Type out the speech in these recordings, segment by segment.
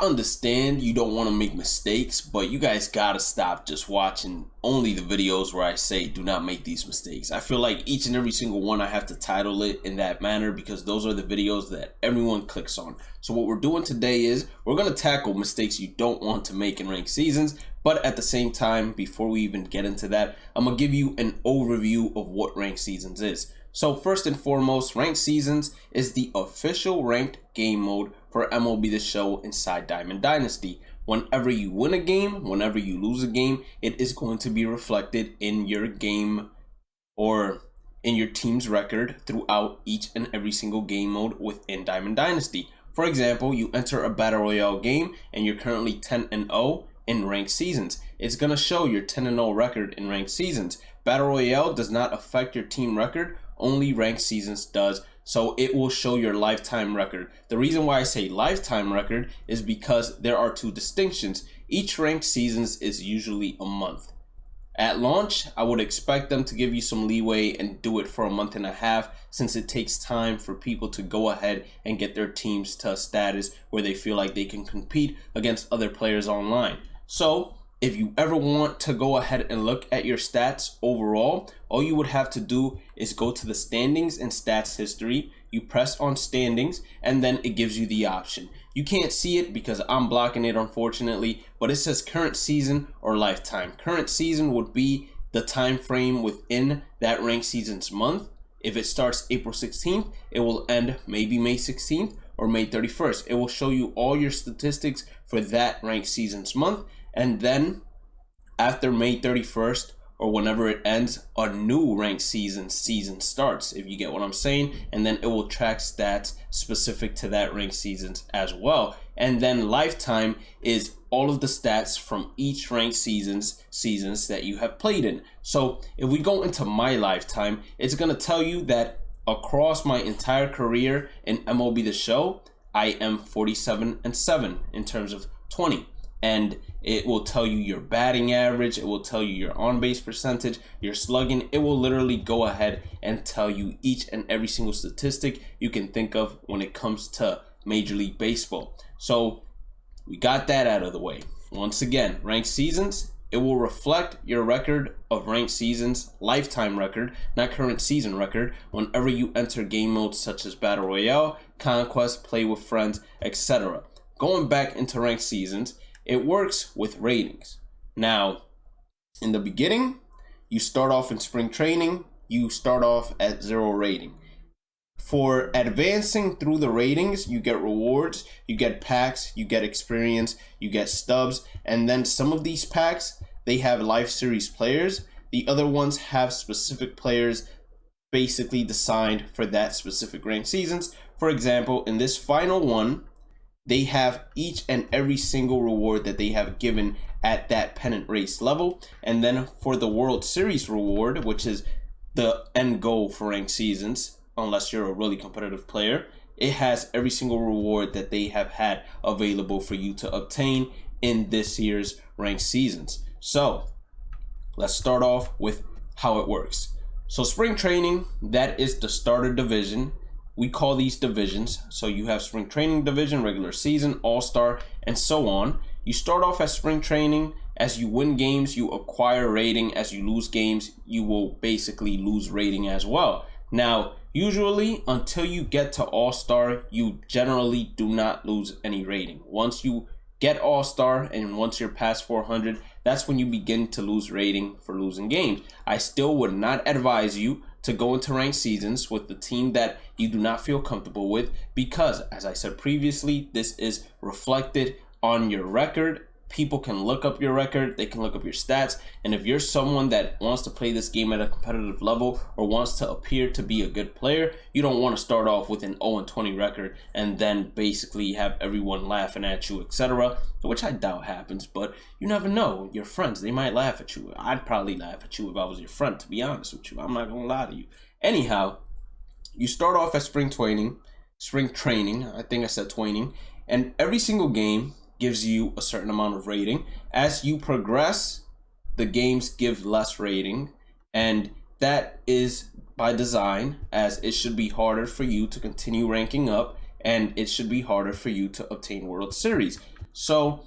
understand you don't want to make mistakes, but you guys gotta stop just watching only the videos where I say do not make these mistakes. I feel like each and every single one I have to title it in that manner because those are the videos that everyone clicks on. So what we're doing today is we're going to tackle mistakes you don't want to make in ranked seasons, but at the same time, before we even get into that, I'm going to give you an overview of what ranked seasons is. So first and foremost, ranked seasons is the official ranked game mode for MLB The Show inside Diamond Dynasty. Whenever you win a game, whenever you lose a game, it is going to be reflected in your game or in your team's record throughout each and every single game mode within Diamond Dynasty. For example, you enter a Battle Royale game and you're currently 10-0 in ranked seasons. It's going to show your 10-0 record in ranked seasons. Battle Royale does not affect your team record, only ranked seasons does. So it will show your lifetime record. The reason why I say lifetime record is because there are two distinctions. Each ranked seasons is usually a month. At launch, I would expect them to give you some leeway and do it for a month and a half, since it takes time for people to go ahead and get their teams to a status where they feel like they can compete against other players online. So if you ever want to go ahead and look at your stats overall, all you would have to do is go to the standings and stats history. You press on standings and then it gives you the option. You can't see it because I'm blocking it, unfortunately, but it says current season or lifetime. Current season would be the time frame within that ranked season's month. If it starts April 16th, it will end maybe May 16th or May 31st. It will show you all your statistics for that ranked season's month. And then after May 31st or whenever it ends, a new ranked season starts, if you get what I'm saying. And then it will track stats specific to that ranked seasons as well. And then lifetime is all of the stats from each ranked seasons that you have played in. So if we go into my lifetime, it's going to tell you that across my entire career in MLB The Show, I am 47-7 in terms of 20. And it will tell you your batting average, it will tell you your on-base percentage, your slugging. It will literally go ahead and tell you each and every single statistic you can think of when it comes to Major League Baseball. So we got that out of the way. Once again, ranked seasons, it will reflect your record of ranked seasons, lifetime record, not current season record, whenever you enter game modes such as Battle Royale, Conquest, Play with Friends, etc. Going back into ranked seasons, it works with ratings. Now, in the beginning, you start off in spring training, you start off at 0 rating. For advancing through the ratings, you get rewards, you get packs, you get experience, you get stubs, and then some of these packs, they have live series players. The other ones have specific players basically designed for that specific ranked seasons. For example, in this final one, they have each and every single reward that they have given at that pennant race level. And then for the World Series reward, which is the end goal for ranked seasons, unless you're a really competitive player, it has every single reward that they have had available for you to obtain in this year's ranked seasons. So let's start off with how it works. So spring training, that is the starter division. We call these divisions. So you have spring training division, regular season, all-star, and so on. You start off as spring training. As you win games, you acquire rating. As you lose games, you will basically lose rating as well. Now, usually until you get to all-star, you generally do not lose any rating. Once you get all-star and once you're past 400, that's when you begin to lose rating for losing games. I still would not advise you to go into ranked seasons with the team that you do not feel comfortable with, because as I said previously, this is reflected on your record. People can look up your record, they can look up your stats, and if you're someone that wants to play this game at a competitive level or wants to appear to be a good player, you don't want to start off with an 0-20 record and then basically have everyone laughing at you, etc., which I doubt happens, but you never know. Your friends, they might laugh at you. I'd probably laugh at you if I was your friend, to be honest with you. I'm not gonna lie to you. Anyhow, you start off at spring training, I think I said twaining, and every single game gives you a certain amount of rating. As you progress, the games give less rating, and that is by design, as it should be harder for you to continue ranking up, and it should be harder for you to obtain World Series. So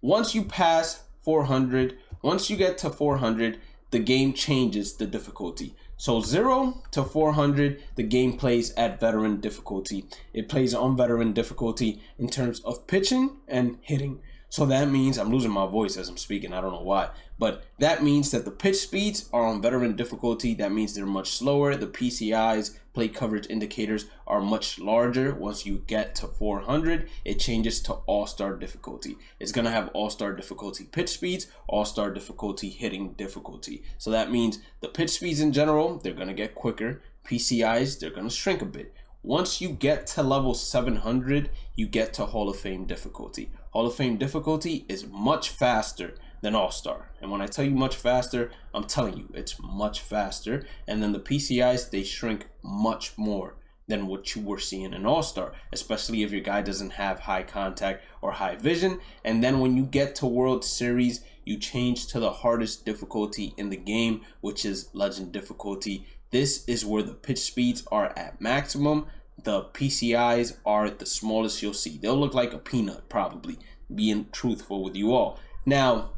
once you pass 400, once you get to 400, the game changes the difficulty. So 0 to 400, the game plays at veteran difficulty. It plays on veteran difficulty in terms of pitching and hitting. So that means, I'm losing my voice as I'm speaking, I don't know why, but that means that the pitch speeds are on veteran difficulty. That means they're much slower. The PCIs, plate coverage indicators, are much larger. Once you get to 400, it changes to all-star difficulty. It's going to have all-star difficulty pitch speeds, all-star difficulty hitting difficulty. So that means the pitch speeds in general, they're going to get quicker. PCIs, they're going to shrink a bit. Once you get to level 700, you get to Hall of Fame difficulty. Hall of Fame difficulty is much faster than All-Star. And when I tell you much faster, I'm telling you it's much faster. And then the PCIs, they shrink much more than what you were seeing in All-Star, especially if your guy doesn't have high contact or high vision. And then when you get to World Series, you change to the hardest difficulty in the game, which is Legend difficulty. This is where the pitch speeds are at maximum. The PCIs are the smallest you'll see. They'll look like a peanut, probably, being truthful with you all. Now,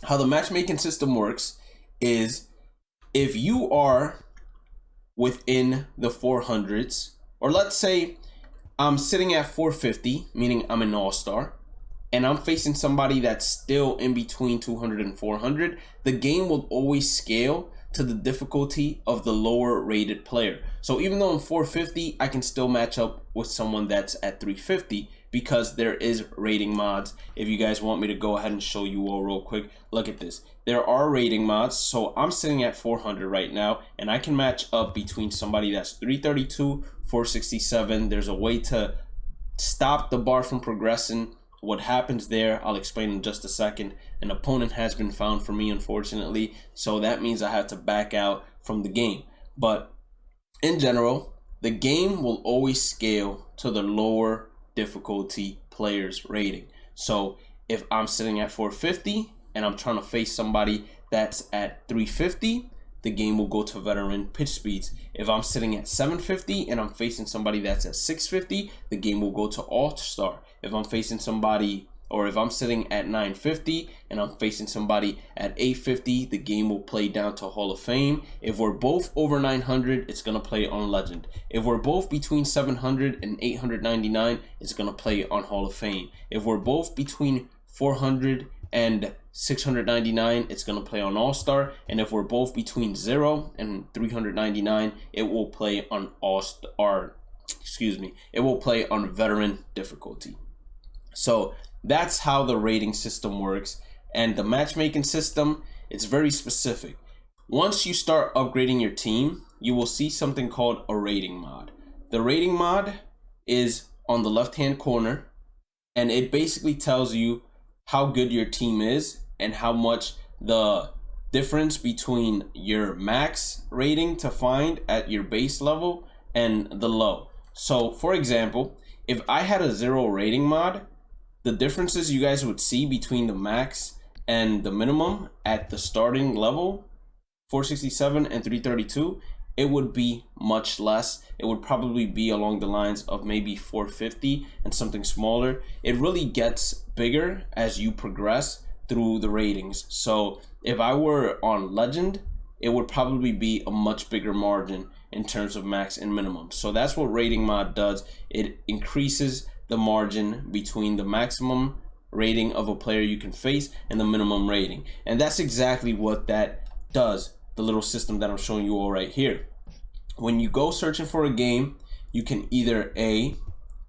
how the matchmaking system works is if you are within the 400s, or let's say I'm sitting at 450, meaning I'm an all-star, and I'm facing somebody that's still in between 200 and 400, the game will always scale to the difficulty of the lower rated player. So even though I'm 450, I can still match up with someone that's at 350 because there is rating mods. If you guys want me to go ahead and show you all real quick, look at this. There are rating mods. So I'm sitting at 400 right now, and I can match up between somebody that's 332, 467. There's a way to stop the bar from progressing. What happens there, I'll explain in just a second. An opponent has been found for me, unfortunately, so that means I have to back out from the game. But in general, the game will always scale to the lower difficulty player's rating. So if I'm sitting at 450 and I'm trying to face somebody that's at 350, the game will go to veteran pitch speeds. If I'm sitting at 750 and I'm facing somebody that's at 650, the game will go to all-star. If I'm facing somebody, or if I'm sitting at 950 and I'm facing somebody at 850, the game will play down to Hall of Fame. If we're both over 900, it's going to play on Legend. If we're both between 700 and 899, it's going to play on Hall of Fame. If we're both between 400 and 699, it's going to play on All-Star. And if we're both between 0 and 399, it will play on All-Star, it will play on veteran difficulty. So that's how the rating system works. And the matchmaking system, it's very specific. Once you start upgrading your team, you will see something called a rating mod. The rating mod is on the left-hand corner, and it basically tells you how good your team is and how much the difference between your max rating to find at your base level and the low. So for example, if I had a 0 rating mod, the differences you guys would see between the max and the minimum at the starting level, 467 and 332, it would be much less. It would probably be along the lines of maybe 450 and something smaller. It really gets bigger as you progress through the ratings. So if I were on Legend, it would probably be a much bigger margin in terms of max and minimum. So that's what rating mod does. It increases the margin between the maximum rating of a player you can face and the minimum rating. And that's exactly what that does, the little system that I'm showing you all right here. When you go searching for a game, you can either A,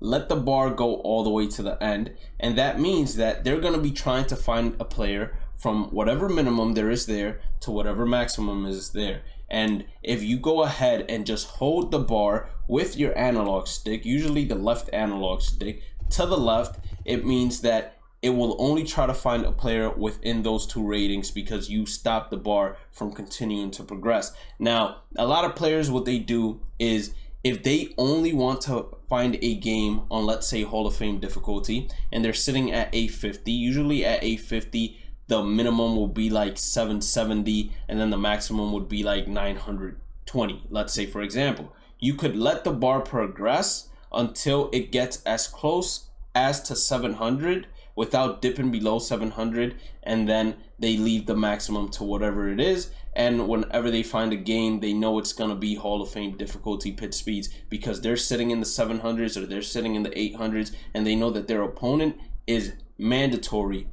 let the bar go all the way to the end, and that means that they're going to be trying to find a player from whatever minimum there is there to whatever maximum is there. And if you go ahead and just hold the bar with your analog stick, usually the left analog stick, to the left, it means that it will only try to find a player within those two ratings because you stop the bar from continuing to progress. Now, a lot of players, what they do is if they only want to find a game on, let's say, Hall of Fame difficulty, and they're sitting at 850, usually at 850, the minimum will be like 770, and then the maximum would be like 920. Let's say, for example, you could let the bar progress until it gets as close as to 700, without dipping below 700, and then they leave the maximum to whatever it is. And whenever they find a game, they know it's going to be Hall of Fame difficulty pitch speeds because they're sitting in the 700s or they're sitting in the 800s, and they know that their opponent is mandatory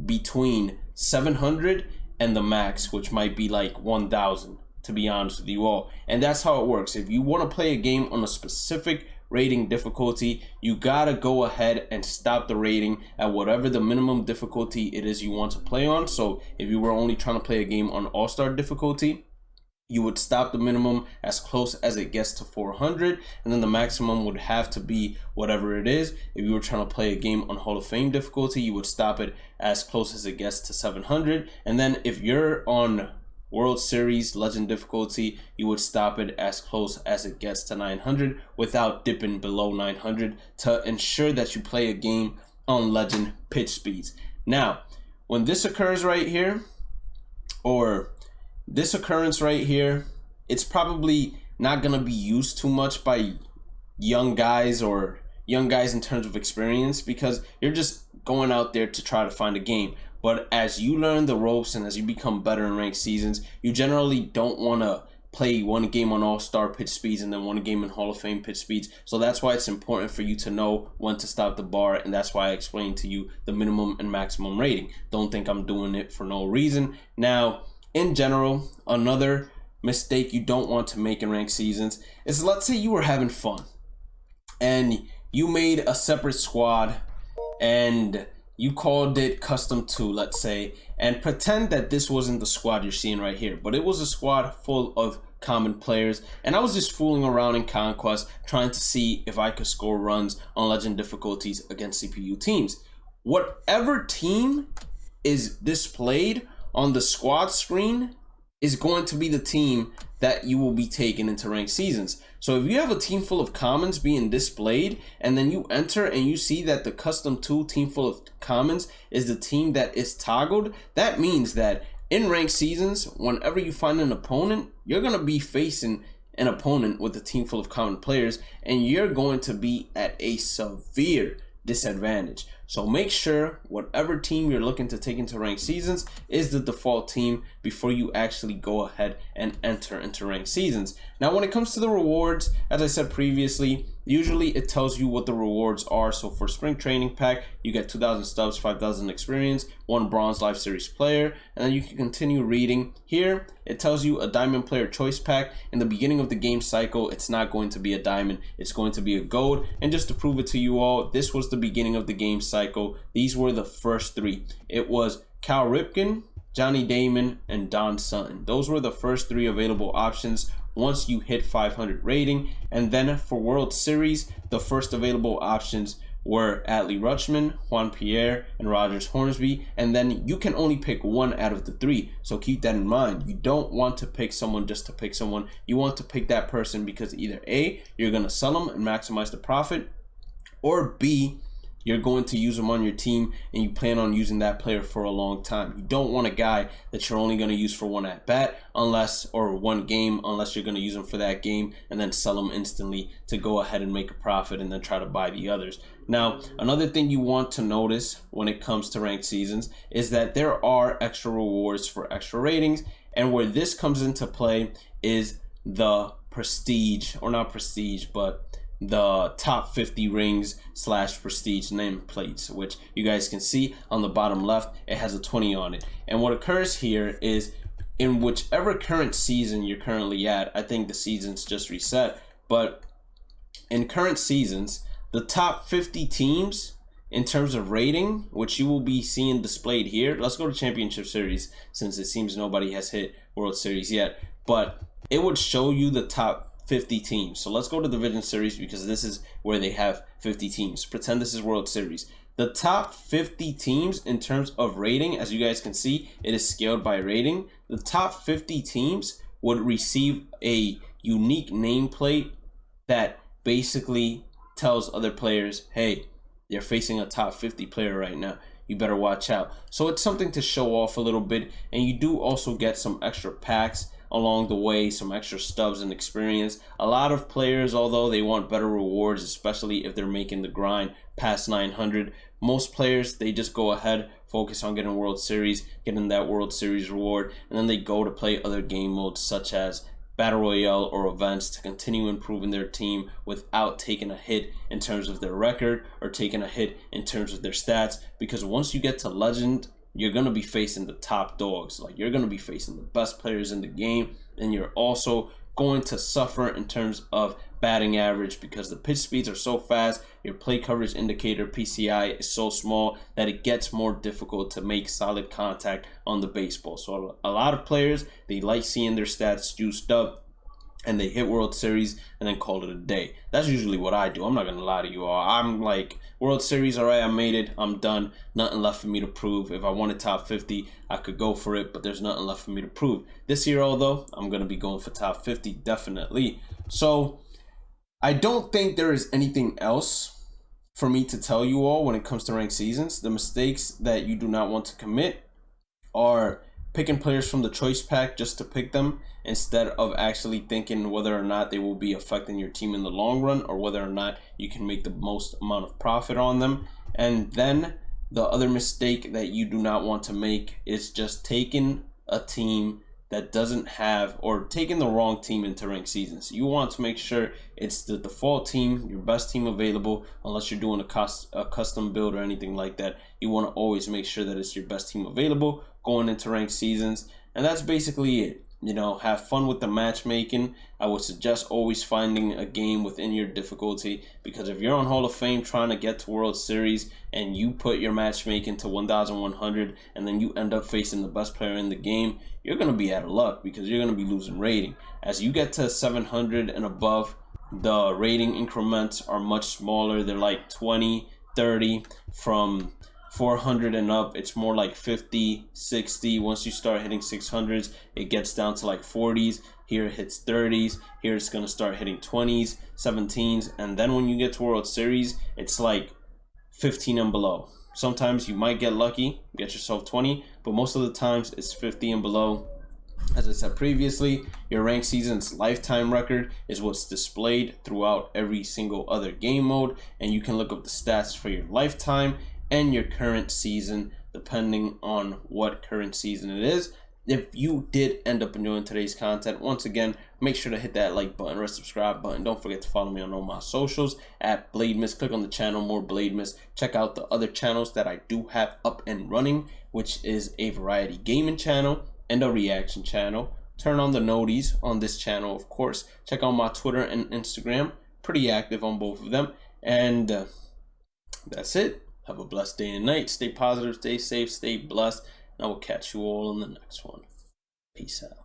between 700 and the max, which might be like 1,000, to be honest with you all. And that's how it works. If you want to play a game on a specific rating difficulty, you gotta go ahead and stop the rating at whatever the minimum difficulty it is you want to play on. So if you were only trying to play a game on all-star difficulty, you would stop the minimum as close as it gets to 400, and then the maximum would have to be whatever it is. If you were trying to play a game on Hall of Fame difficulty, you would stop it as close as it gets to 700. And then if you're on World Series Legend difficulty, you would stop it as close as it gets to 900 without dipping below 900 to ensure that you play a game on Legend pitch speeds. Now, when this occurs right here, or this occurrence right here, it's probably not going to be used too much by young guys or young guys in terms of experience because you're just going out there to try to find a game. But as you learn the ropes and as you become better in ranked seasons, you generally don't want to play one game on all-star pitch speeds and then one game in Hall of Fame pitch speeds. So that's why it's important for you to know when to stop the bar, and that's why I explained to you the minimum and maximum rating. Don't think I'm doing it for no reason. Now, in general, another mistake you don't want to make in ranked seasons is, let's say you were having fun and you made a separate squad and you called it custom 2, let's say, and pretend that this wasn't the squad you're seeing right here, but it was a squad full of common players, and I was just fooling around in Conquest trying to see if I could score runs on legend difficulties against CPU teams. Whatever team is displayed on the squad screen is going to be the team that you will be taking into ranked seasons. So if you have a team full of commons being displayed and then you enter and you see that the custom 2 team full of commons is the team that is toggled, that means that in ranked seasons, whenever you find an opponent, you're going to be facing an opponent with a team full of common players, and you're going to be at a severe disadvantage. So make sure whatever team you're looking to take into ranked seasons is the default team before you actually go ahead and enter into ranked seasons. Now, when it comes to the rewards, as I said previously, usually it tells you what the rewards are. So for Spring Training Pack, you get 2,000 stubs, 5,000 experience, 1 Bronze Live Series player, and then you can continue reading. Here, it tells you a Diamond Player Choice Pack. In the beginning of the game cycle, it's not going to be a Diamond, it's going to be a Gold. And just to prove it to you all, this was the beginning of the game cycle. These were the first 3. It was Cal Ripken, Johnny Damon, and Don Sutton. Those were the first 3 available options once you hit 500 rating. And then for World Series, the first available options were Adley Rutschman, Juan Pierre, and Rogers Hornsby. And then you can only pick 1 out of the 3. So keep that in mind. You don't want to pick someone just to pick someone. You want to pick that person because either A, you're going to sell them and maximize the profit, or B, you're going to use them on your team and you plan on using that player for a long time. You don't want a guy that you're only going to use for 1 at bat or 1 game, unless you're going to use them for that game and then sell them instantly to go ahead and make a profit and then try to buy the others. Now, another thing you want to notice when it comes to ranked seasons is that there are extra rewards for extra ratings, and where this comes into play is the prestige, or not prestige, but the top 50 rings / prestige nameplates, which you guys can see on the bottom left. It has a 20 on it. And what occurs here is, in whichever current season you're currently at, I think the season's just reset, but in current seasons, the top 50 teams in terms of rating, which you will be seeing displayed here. Let's go to Championship Series, since it seems nobody has hit World Series yet, but it would show you the top 50 teams. So let's go to Division Series, because this is where they have 50 teams. Pretend this is World Series. The top 50 teams in terms of rating, as you guys can see, it is scaled by rating. The top 50 teams would receive a unique nameplate that basically tells other players, hey, you're facing a top 50 player right now, you better watch out. So it's something to show off a little bit, and you do also get some extra packs along the way, some extra stubs and experience. A lot of players, although they want better rewards, especially if they're making the grind past 900, most players, they just go ahead, focus on getting World Series, getting that World Series reward, and then they go to play other game modes such as Battle Royale or events to continue improving their team without taking a hit in terms of their record or taking a hit in terms of their stats. Because once you get to Legend, you're going to be facing the top dogs. Like, you're going to be facing the best players in the game, and you're also going to suffer in terms of batting average because the pitch speeds are so fast. Your play coverage indicator PCI is so small that it gets more difficult to make solid contact on the baseball. So a lot of players, they like seeing their stats juiced up and they hit World Series and then call it a day. That's usually what I do. I'm not gonna lie to you all. I'm like, World Series, all right, I made it, I'm done. Nothing left for me to prove. If I wanted top 50, I could go for it, but there's nothing left for me to prove. This year, although, I'm gonna be going for top 50, definitely. So I don't think there is anything else for me to tell you all when it comes to ranked seasons. The mistakes that you do not want to commit are picking players from the choice pack just to pick them instead of actually thinking whether or not they will be affecting your team in the long run or whether or not you can make the most amount of profit on them. And then the other mistake that you do not want to make is just taking a team that doesn't have, or taking the wrong team into ranked seasons. You want to make sure it's the default team, your best team available, unless you're doing a custom build or anything like that. You want to always make sure that it's your best team available going into ranked seasons. And that's basically it. You know, have fun with the matchmaking. I would suggest always finding a game within your difficulty, because if you're on Hall of Fame trying to get to World Series and you put your matchmaking to 1,100 and then you end up facing the best player in the game, you're going to be out of luck because you're going to be losing rating. As you get to 700 and above, the rating increments are much smaller. They're like 20, 30. From 400 and up, it's more like 50, 60. Once you start hitting 600s, it gets down to like 40s. Here it hits 30s. Here it's going to start hitting 20s, 17s. And then when you get to World Series, it's like 15 and below. Sometimes you might get lucky, get yourself 20, but most of the times it's 50 and below. As I said previously, your ranked season's lifetime record is what's displayed throughout every single other game mode, and you can look up the stats for your lifetime and your current season depending on what current season it is. If you did end up enjoying today's content, once again, make sure to hit that like button or subscribe button. Don't forget to follow me on all my socials at Bhlademyst. Click on the channel, more Bhlademyst. Check out the other channels that I do have up and running, which is a variety gaming channel and a reaction channel. Turn on the noties on this channel, of course. Check out my Twitter and Instagram. Pretty active on both of them. And that's it. Have a blessed day and night. Stay positive, stay safe, stay blessed. And I will catch you all in the next one. Peace out.